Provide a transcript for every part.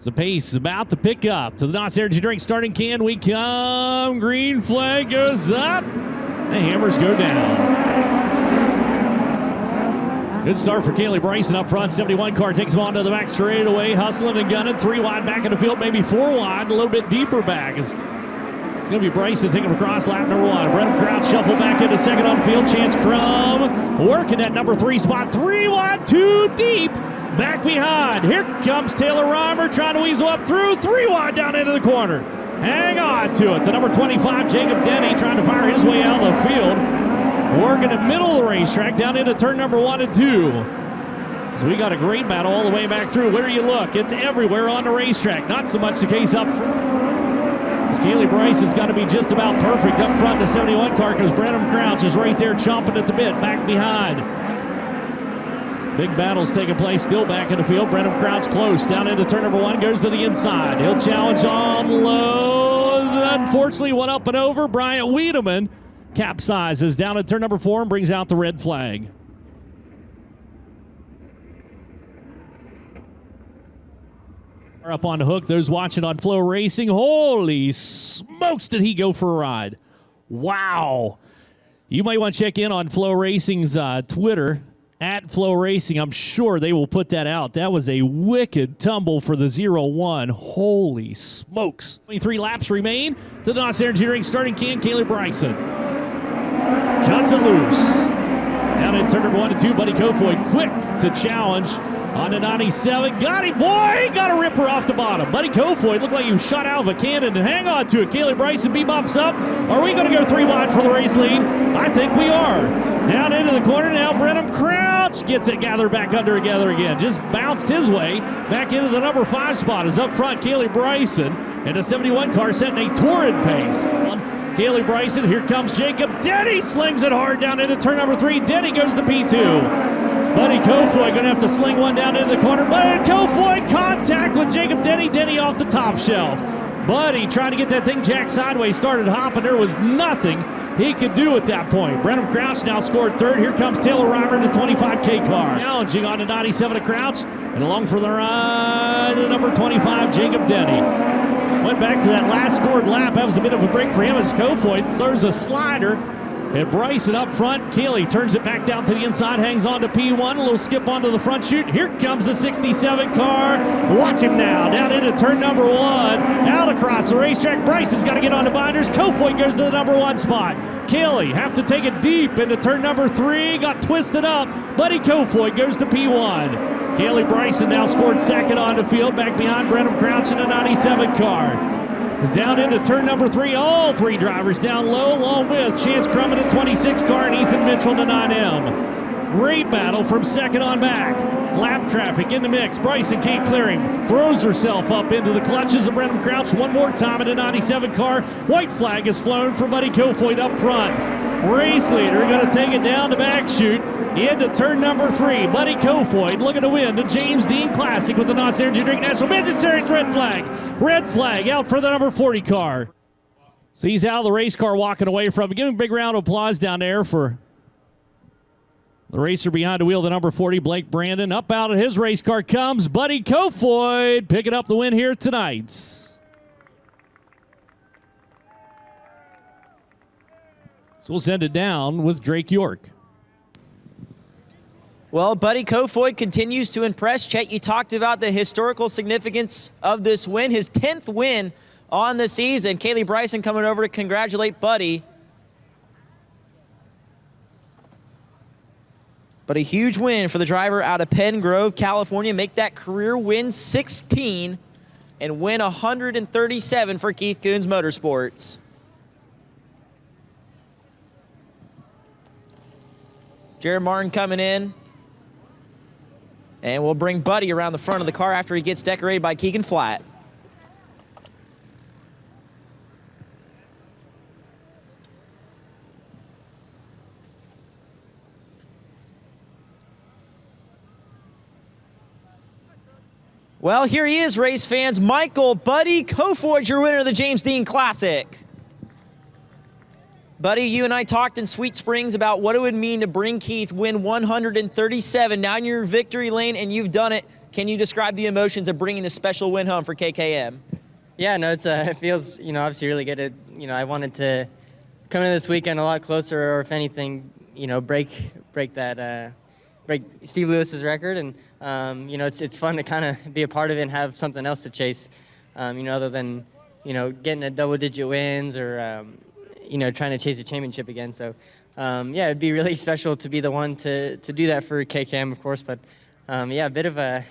The pace is about to pick up. To the NOS Energy Drink starting can we come. Green flag goes up. The hammers go down. Good start for Kaylee Bryson up front. 71 car takes him on to the back straightaway. Hustling and gunning. 3 wide back in the field, maybe 4 wide. A little bit deeper back. It's going to be Bryson taking him across lap number 1. Brenham Crouch shuffle back into second on field. Chance Crum working that number 3 spot. 3 wide, 2 deep. Back behind. Here comes Taylor Reimer trying to weasel up through. 3 wide down into the corner. Hang on to it. The number 25, Jacob Denny, trying to fire his way out of the field. Working the middle of the racetrack down into turn number 1 and 2. So we got a great battle all the way back through. Where you look, it's everywhere on the racetrack. Not so much the case up front. As Kaylee Bryson's got to be just about perfect up front in the 71 car because Brenham Crouch is right there chomping at the bit, back behind. Big battles taking place still back in the field. Brenham Crouch close. Down into turn number 1, goes to the inside. He'll challenge on lows. Unfortunately, went up and over. Bryant Wiedemann capsizes down at turn number 4 and brings out the red flag. Up on the hook, those watching on FloRacing. Holy smokes, did he go for a ride. Wow. You might want to check in on FloRacing's Twitter, at FloRacing. I'm sure they will put that out. That was a wicked tumble for the 0-1. Holy smokes. 23 laps remain. To the NOS Energy Drink starting can, Kaylee Bryson. Cuts it loose. Down in turn number 1 and 2, Buddy Kofoid quick to challenge on the 97. Got him, boy! Got a ripper off the bottom. Buddy Kofoid looked like he was shot out of a cannon, and hang on to it. Kaylee Bryson bebops up. Are we going to go 3 wide for the race lead? I think we are. Down into the corner now, Brenham Crouch gets it gathered back under together again. Just bounced his way back into the number 5 spot. Is up front, Kaylee Bryson, and the 71 car setting a torrid pace. Kaylee Bryson, here comes Jacob Denny, slings it hard down into turn number 3. Denny goes to P2. Buddy Kofoid going to have to sling one down into the corner. Buddy Kofoid contact with Jacob Denny. Denny off the top shelf. Buddy trying to get that thing jacked sideways, started hopping. There was nothing he could do at that point. Brenham Crouch now scored 3rd. Here comes Taylor Reimer in the 25K car. Challenging on the 97 of Crouch. And along for the ride, the number 25, Jacob Denny. Went back to that last scored lap. That was a bit of a break for him as Kofoid throws a slider. And Bryson up front. Kaylee turns it back down to the inside, hangs on to P1. A little skip onto the front chute. Here comes the 67 car. Watch him now. Down into turn number 1. Out across the racetrack. Bryson's got to get on the binders. Kofoid goes to the number 1 spot. Kaylee have to take it deep into turn number 3. Got twisted up. Buddy Kofoid goes to P1. Kaylee Bryson now scored 2nd on the field. Back behind Brenham Crouch in the 97 car. Is down into turn number 3. All 3 drivers down low, along with Chance Crum in the 26 car and Ethan Mitchell in the 9M. Great battle from 2nd on back. Lap traffic in the mix. Bryson can't clear him. Throws herself up into the clutches of Brenham Crouch one more time in the 97 car. White flag is flown for Buddy Kofoid up front. Race leader going to take it down the back chute into turn number 3. Buddy Kofoid looking to win the James Dean Classic with the NOS Energy Drink National Midget Series red flag. Red flag out for the number 40 car. So he's out of the race car walking away from it. Give him a big round of applause down there for the racer behind the wheel, the number 40, Blake Brandon. Up out of his race car comes Buddy Kofoid, picking up the win here tonight. So we'll send it down with Drake York. Well, Buddy Kofoid continues to impress. Chet, you talked about the historical significance of this win, his 10th win on the season. Kaylee Bryson coming over to congratulate Buddy. But a huge win for the driver out of Penn Grove, California. Make that career win 16 and win 137 for Keith Kunz Motorsports. Jared Martin coming in. And we'll bring Buddy around the front of the car after he gets decorated by Keegan Flatt. Well, here he is, race fans. Michael Buddy Kofoid, your winner of the James Dean Classic. Buddy, you and I talked in Sweet Springs about what it would mean to bring Keith win 137 down your victory lane, and you've done it. Can you describe the emotions of bringing this special win home for KKM? Yeah, no, it feels, obviously really good. I wanted to come into this weekend a lot closer, or if anything, break Steve Lewis's record. And, it's fun to kind of be a part of it and have something else to chase, other than, getting a double-digit wins or, trying to chase a championship again. So, it'd be really special to be the one to do that for KKM, of course. But, a bit of a,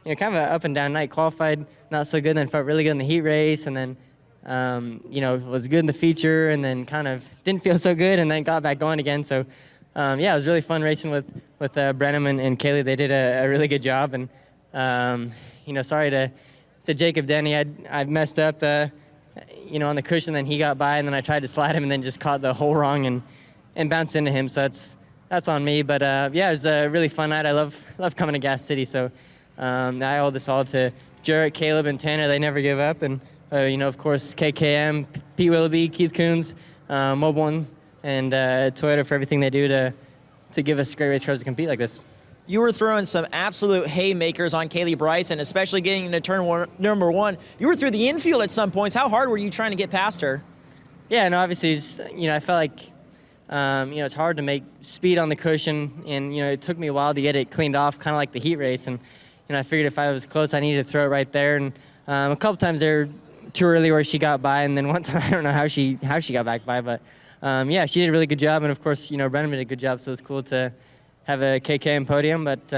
kind of an up-and-down night. Qualified not so good, then felt really good in the heat race, and then, was good in the feature, and then kind of didn't feel so good, and then got back going again. So, it was really fun racing with Brenham and Kaylee. They did a really good job, and sorry to Jacob Denny. I messed up, on the cushion, then he got by, and then I tried to slide him, and then just caught the hole wrong and bounced into him. So that's on me. But it was a really fun night. I love coming to Gas City. So I owe this all to Jarrett, Caleb, and Tanner. They never give up, and of course KKM, Pete Willoughby, Keith Coons, Mobile One, and Toyota for everything they do to give us great race cars to compete like this. You were throwing some absolute haymakers on Kaylee Bryson, especially getting into turn number one. You were through the infield at some points. How hard were you trying to get past her? Yeah, no, obviously, I felt like, it's hard to make speed on the cushion, and, it took me a while to get it cleaned off, kind of like the heat race. And, I figured if I was close, I needed to throw it right there. And a couple times there too early where she got by, and then one time I don't know how she got back by, but she did a really good job. And of course, Brennan did a good job, so it's cool to have a KKM podium. But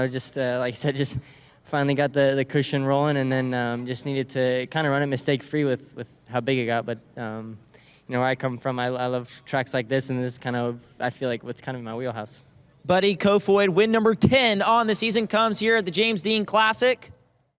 just like I said, just finally got the cushion rolling, and then just needed to kind of run it mistake free with how big it got. But where I come from, I love tracks like this, and this kind of, I feel like, what's kind of in my wheelhouse. Buddy Kofoid, win number 10 on the season comes here at the James Dean Classic.